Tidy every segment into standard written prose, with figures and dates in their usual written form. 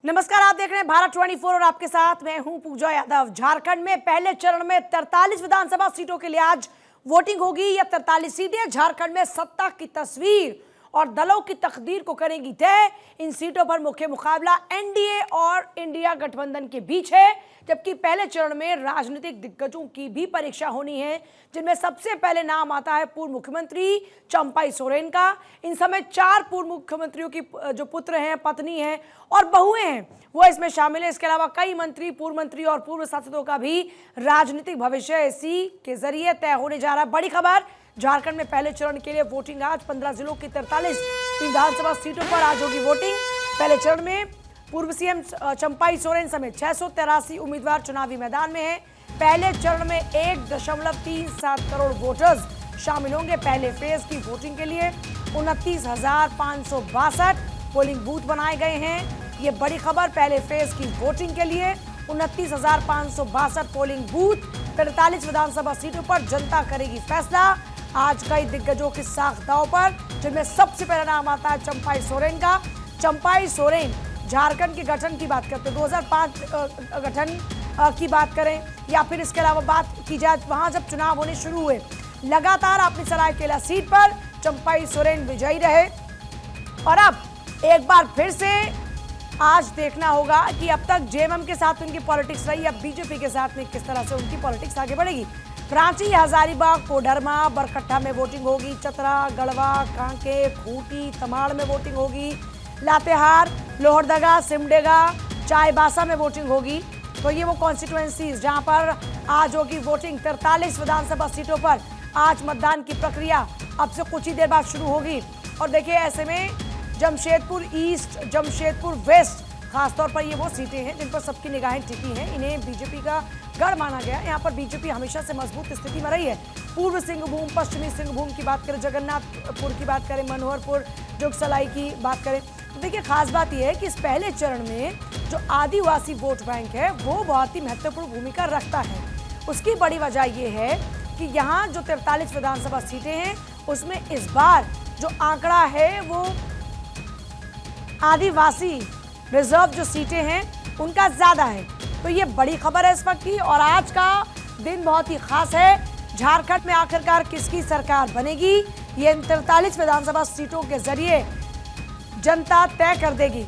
नमस्कार, आप देख रहे हैं भारत 24 और आपके साथ मैं हूं पूजा यादव। झारखंड में पहले चरण में 43 विधानसभा सीटों के लिए आज वोटिंग होगी। यह 43 सीटें झारखंड में सत्ता की तस्वीर और दलों की तकदीर को करेंगी तय। इन सीटों पर मुख्य मुकाबला एनडीए और इंडिया गठबंधन के बीच है, जबकि पहले चरण में राजनीतिक दिग्गजों की भी परीक्षा होनी है, जिनमें सबसे पहले नाम आता है पूर्व मुख्यमंत्री चंपाई सोरेन का। इन समय 4 पूर्व मुख्यमंत्रियों की जो पुत्र हैं, पत्नी हैं और बहुएं हैं, वो इसमें शामिल है। इसके अलावा कई मंत्री, पूर्व मंत्री और पूर्व सांसदों का भी राजनीतिक भविष्य इसी के जरिए तय होने जा रहा है। बड़ी खबर, झारखंड में पहले चरण के लिए वोटिंग आज 15 जिलों की 43 विधानसभा सीटों पर आज होगी वोटिंग। पहले चरण में पूर्व सीएम चंपाई सोरेन समेत 683 उम्मीदवार चुनावी मैदान में हैं। पहले चरण में 1.37 करोड़ वोटर्स शामिल होंगे। पहले फेज की वोटिंग के लिए 29,562 पोलिंग बूथ बनाए गए हैं। ये बड़ी खबर, पहले फेज की वोटिंग के लिए 29,562 पोलिंग बूथ 43 विधानसभा सीटों पर जनता करेगी फैसला। आज कई दिग्गजों की साख दांव पर, जिनमें सबसे पहला नाम आता है चंपाई सोरेन का। चंपाई सोरेन झारखंड के गठन की बात करते हैं, 2005 गठन की बात करें या फिर इसके अलावा बात की जाए वहां जब चुनाव होने शुरू हुए, लगातार अपनी सरायकेला सीट पर चंपाई सोरेन विजयी रहे। और अब एक बार फिर से आज देखना होगा कि अब तक जेएमएम के साथ उनकी पॉलिटिक्स रही, अब बीजेपी के साथ में किस तरह से उनकी पॉलिटिक्स आगे बढ़ेगी। रांची, हजारीबाग, कोडरमा, बरकट्टा में वोटिंग होगी। चतरा, गढ़वा, कांके, खूंटी, तमाड़ में वोटिंग होगी। लातेहार, लोहरदगा, सिमडेगा, चाईबासा में वोटिंग होगी। तो ये वो कॉन्स्टिट्यूएंसीज जहां पर आज होगी वोटिंग। 43 विधानसभा सीटों पर आज मतदान की प्रक्रिया अब से कुछ ही देर बाद शुरू होगी। और देखिए, ऐसे में जमशेदपुर ईस्ट, जमशेदपुर वेस्ट, खासतौर पर ये वो सीटें हैं जिन पर सबकी निगाहें टिकी हैं। इन्हें बीजेपी का गढ़ माना गया। यहाँ पर बीजेपी हमेशा से मजबूत स्थिति में रही है। पूर्व सिंहभूम, पश्चिमी सिंहभूम की बात करें, जगन्नाथपुर की बात करें, मनोहरपुर, जुगसलाई की बात करें, तो देखिए खास बात यह है कि इस पहले चरण में जो आदिवासी वोट बैंक है वो बहुत ही महत्वपूर्ण भूमिका रखता है। उसकी बड़ी वजह यह है कि यहाँ जो 43 विधानसभा सीटें हैं उसमें इस बार जो आंकड़ा है वो आदिवासी रिजर्व जो सीटें हैं उनका ज्यादा है। तो ये बड़ी खबर है इस वक्त की। और आज का दिन बहुत ही खास है। झारखंड में आखिरकार किसकी सरकार बनेगी, ये 43 विधानसभा सीटों के जरिए जनता तय कर देगी।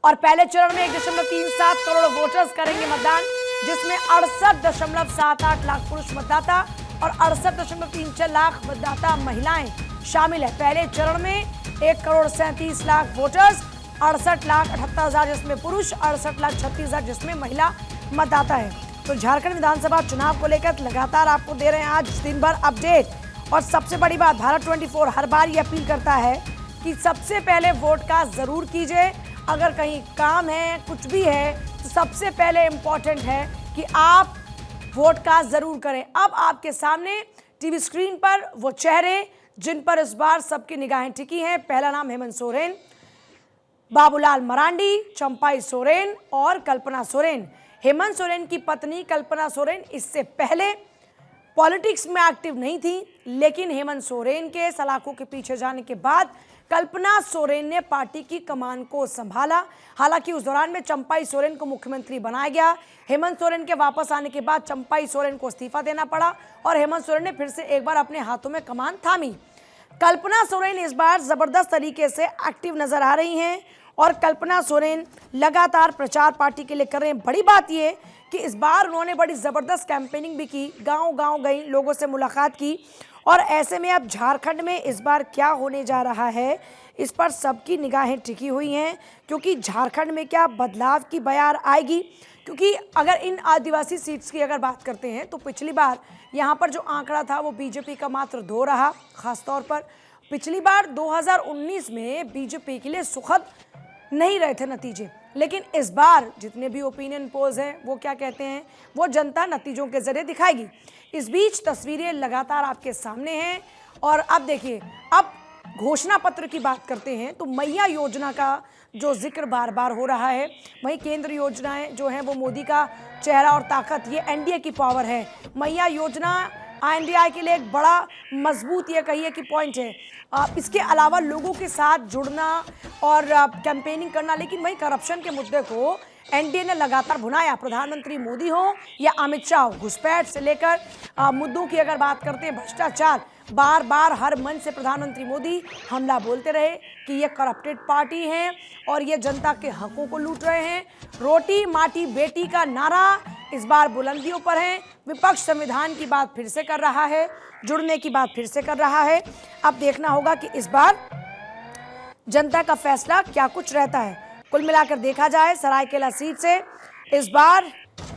और पहले चरण में 1.37 करोड़ वोटर्स करेंगे मतदान, जिसमें 68.78 लाख पुरुष मतदाता और 68.36 लाख मतदाता महिलाएं शामिल है। पहले चरण में 1.37 करोड़ वोटर्स, 68,78,000 जिसमें पुरुष, 68,36,000 जिसमें महिला मतदाता है। तो झारखंड विधानसभा चुनाव को लेकर लगातार आपको दे रहे हैं आज दिन भर अपडेट। और सबसे बड़ी बात, भारत 24 हर बार ये अपील करता है कि सबसे पहले वोट का जरूर कीजिए। अगर कहीं काम है, कुछ भी है, तो सबसे पहले इंपॉर्टेंट है कि आप वोट का जरूर करें। अब आपके सामने टीवी स्क्रीन पर वो चेहरे जिन पर इस बार सबकी निगाहें टिकी हैं। पहला नाम हेमंत सोरेन, बाबूलाल मरांडी, चंपाई सोरेन और कल्पना सोरेन। हेमंत सोरेन की पत्नी कल्पना सोरेन इससे पहले पॉलिटिक्स में एक्टिव नहीं थी, लेकिन हेमंत सोरेन के सलाखों के पीछे जाने के बाद कल्पना सोरेन ने पार्टी की कमान को संभाला। हालांकि उस दौरान में चंपाई सोरेन को मुख्यमंत्री बनाया गया। हेमंत सोरेन के वापस आने के बाद चंपाई सोरेन को इस्तीफा देना पड़ा और हेमंत सोरेन ने फिर से एक बार अपने हाथों में कमान थामी। कल्पना सोरेन इस बार जबरदस्त तरीके से एक्टिव नजर आ रही हैं और कल्पना सोरेन लगातार प्रचार पार्टी के लिए कर रहे हैं। बड़ी बात यह कि इस बार उन्होंने बड़ी जबरदस्त कैंपेनिंग भी की, गांव-गांव गई, लोगों से मुलाकात की। और ऐसे में अब झारखंड में इस बार क्या होने जा रहा है, इस पर सबकी निगाहें टिकी हुई हैं, क्योंकि झारखंड में क्या बदलाव की बयार आएगी। क्योंकि अगर इन आदिवासी सीट्स की अगर बात करते हैं तो पिछली बार यहाँ पर जो आंकड़ा था वो बीजेपी का मात्र 2 रहा। खासतौर पर पिछली बार 2019 में बीजेपी के लिए सुखद नहीं रहे थे नतीजे, लेकिन इस बार जितने भी ओपिनियन पोल्स हैं वो क्या कहते हैं, वो जनता नतीजों के जरिए दिखाएगी। इस बीच तस्वीरें लगातार आपके सामने हैं। और अब देखिए, अब घोषणा पत्र की बात करते हैं तो मैया योजना का जो जिक्र बार बार हो रहा है, वहीं केंद्र योजनाएं जो हैं वो मोदी का चेहरा और ताकत, ये एनडीए की पावर है। मैया योजना INDI के लिए एक बड़ा मजबूत ये कहिए कि पॉइंट है। इसके अलावा लोगों के साथ जुड़ना और कैंपेनिंग करना, लेकिन वही करप्शन के मुद्दे को एनडीए ने लगातार भुनाया। प्रधानमंत्री मोदी हो या अमित शाह हो, घुसपैठ से लेकर मुद्दों की अगर बात करते हैं, भ्रष्टाचार, बार बार हर मंच से प्रधानमंत्री मोदी हमला बोलते रहे कि ये करप्टेड पार्टी है और ये जनता के हकों को लूट रहे हैं। रोटी माटी बेटी का नारा इस बार बुलंदियों पर है। विपक्ष संविधान की बात फिर से कर रहा है, जुड़ने की बात फिर से कर रहा है। अब देखना होगा कि इस बार जनता का फैसला क्या कुछ रहता है। कुल मिलाकर देखा जाए, सरायकेला सीट से इस बार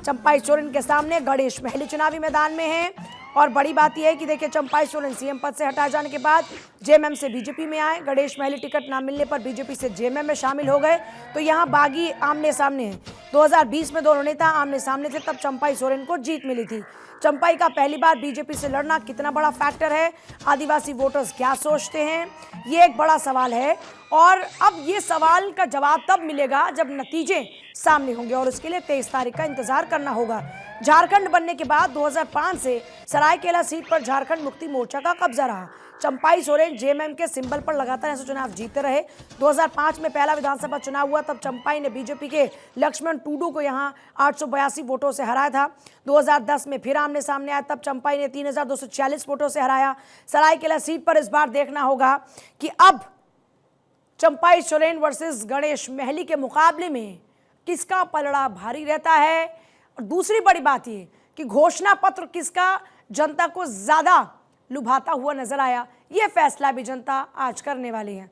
चंपाई सोरेन के सामने गणेश महली चुनावी मैदान में हैं। और बड़ी बात यह है कि देखिए, चंपाई सोरेन सीएम पद से हटाए जाने के बाद जेएमएम से बीजेपी में आए। गणेश महली टिकट ना मिलने पर बीजेपी से जेएमएम में शामिल हो गए। तो यहाँ बागी आमने सामने हैं। 2020 में दोनों नेता आमने सामने थे, तब चंपाई सोरेन को जीत मिली थी। चंपाई का पहली बार बीजेपी से लड़ना कितना बड़ा फैक्टर है, आदिवासी वोटर्स क्या सोचते हैं, ये एक बड़ा सवाल है। और अब ये सवाल का जवाब तब मिलेगा जब नतीजे सामने होंगे, और उसके लिए 23 तारीख का इंतजार करना होगा। झारखंड बनने के बाद 2005 से सरायकेला सीट पर झारखंड मुक्ति मोर्चा का कब्जा रहा। चंपाई सोरेन जेएमएम के सिंबल पर लगातार ऐसे चुनाव जीतते रहे। 2005 में पहला विधानसभा चुनाव हुआ, तब चंपाई ने बीजेपी के लक्ष्मण टूडू को यहां 882 वोटों से हराया था। 2010 में फिर आमने सामने आया, तब चंपाई ने 3246 वोटों से हराया। सरायकेला सीट पर इस बार देखना होगा कि अब चंपाई सोरेन वर्सेस गणेश महली के मुकाबले में किसका पलड़ा भारी रहता है। और दूसरी बड़ी बात ये कि घोषणा पत्र किसका जनता को ज्यादा लुभाता हुआ नजर आया, यह फैसला भी जनता आज करने वाली है।